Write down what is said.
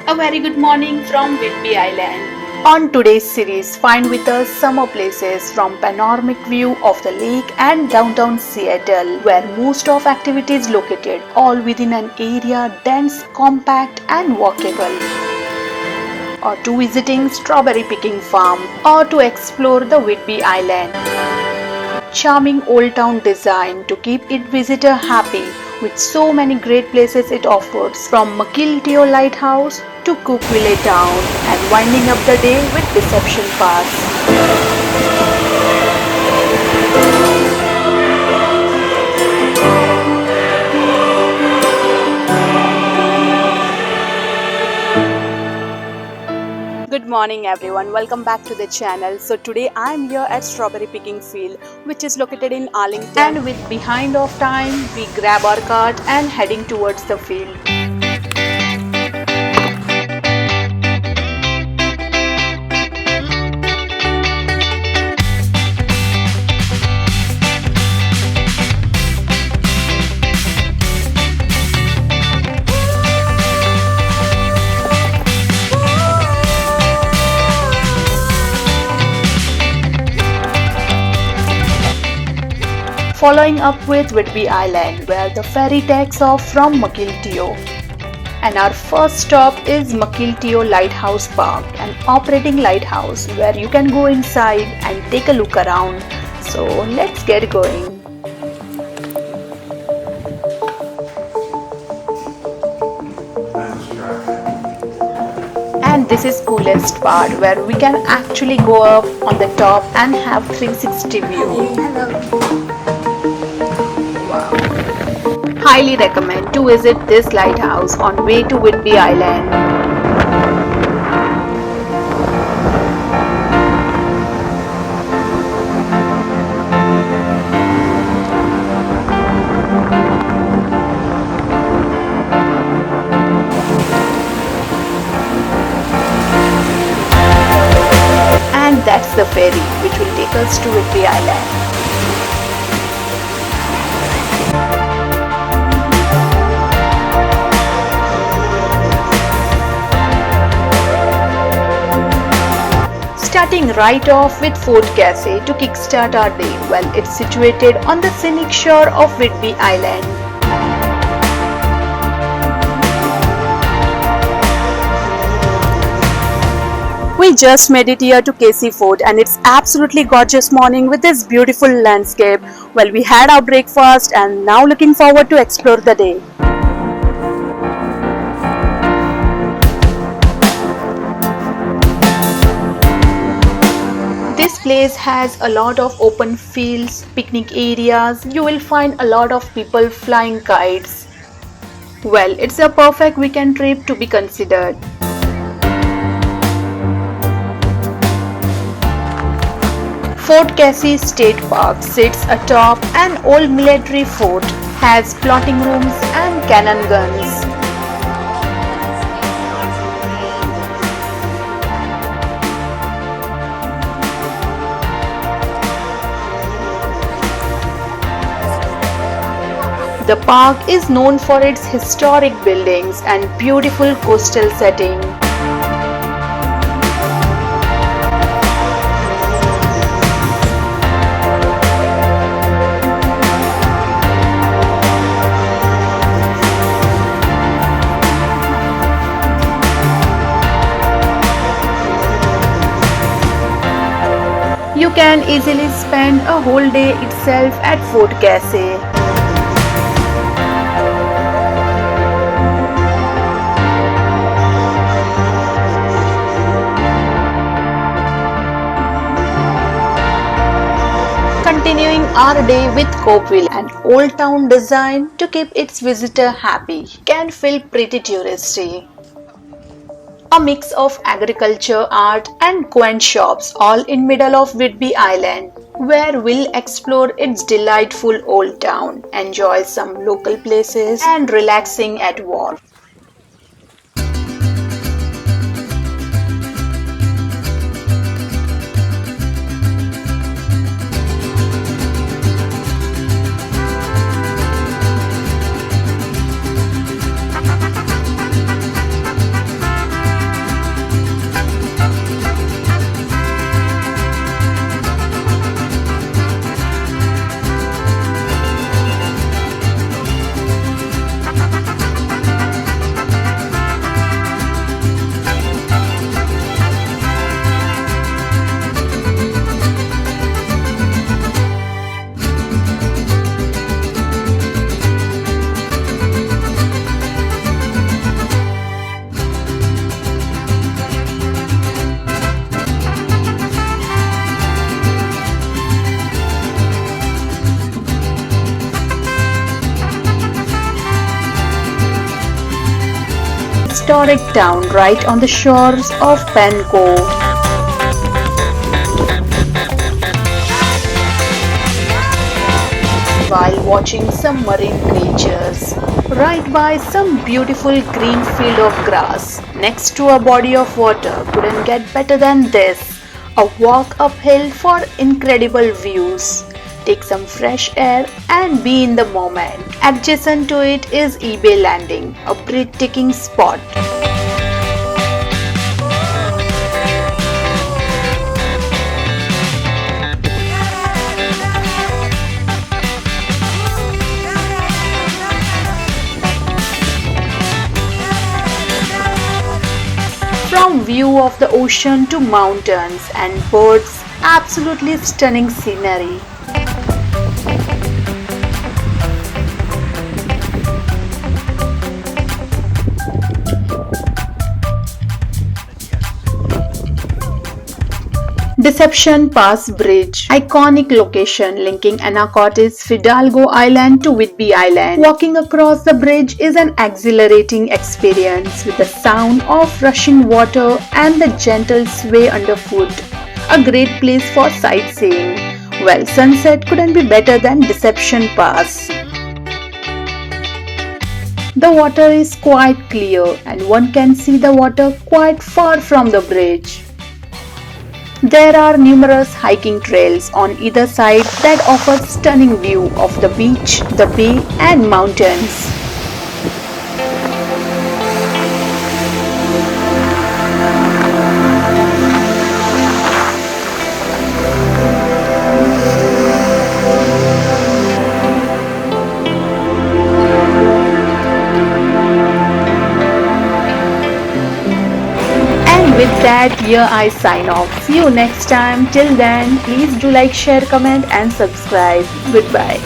A very good morning from Whidbey Island. On today's series, find with us summer places from panoramic view of the lake and downtown Seattle, where most of activities located, all within an area dense, compact and walkable. Or to visiting strawberry picking farm, or to explore the Whidbey Island. Charming old town design to keep its visitor happy with so many great places it offers, from Mukilteo Lighthouse to Coupeville Town, and winding up the day with Deception Pass. Good morning everyone, welcome back to the channel. So today I am here at strawberry picking field, which is located in Arlington, and with behind of time we grab our cart and heading towards the field. Following up with Whidbey Island, where the ferry takes off from Mukilteo. And our first stop is Mukilteo Lighthouse Park, an operating lighthouse where you can go inside and take a look around. So let's get going. And this is coolest part, where we can actually go up on the top and have 360 view. Highly recommend to visit this lighthouse on way to Whidbey Island. And that's the ferry which will take us to Whidbey Island. Starting right off with Fort Cafe to kickstart our day. Well, it's situated on the scenic shore of Whidbey Island. We just made it here to Casey Fort, and it's absolutely gorgeous morning with this beautiful landscape. Well, we had our breakfast and now looking forward to explore the day. This place has a lot of open fields, picnic areas. You will find a lot of people flying kites. Well, it's a perfect weekend trip to be considered. Fort Casey State Park sits atop an old military fort, has plotting rooms and cannon guns. The park is known for its historic buildings and beautiful coastal setting. You can easily spend a whole day itself at Fort Casey. Continuing our day with Coupeville, an old town design to keep its visitor happy. Can feel pretty touristy. A mix of agriculture, art and quaint shops, all in middle of Whidbey Island, where we'll explore its delightful old town, enjoy some local places and relaxing at wharf. historic town right on the shores of Penco. While watching some marine creatures, right by some beautiful green field of grass next to a body of water. Couldn't get better than this. A walk uphill for incredible views. Take some fresh air and be in the moment. Adjacent to it is Ebey Landing, a breathtaking spot. From view of the ocean to mountains and birds, absolutely stunning scenery. Deception Pass Bridge, iconic location linking Anacortes Fidalgo Island to Whidbey Island. Walking across the bridge is an exhilarating experience with the sound of rushing water and the gentle sway underfoot. A great place for sightseeing. Well, sunset couldn't be better than Deception Pass. The water is quite clear and one can see the water quite far from the bridge. There are numerous hiking trails on either side that offer stunning view of the beach, the bay and mountains. With that, here I sign off. See you next time. Till then, please do like, share, comment and subscribe. Goodbye.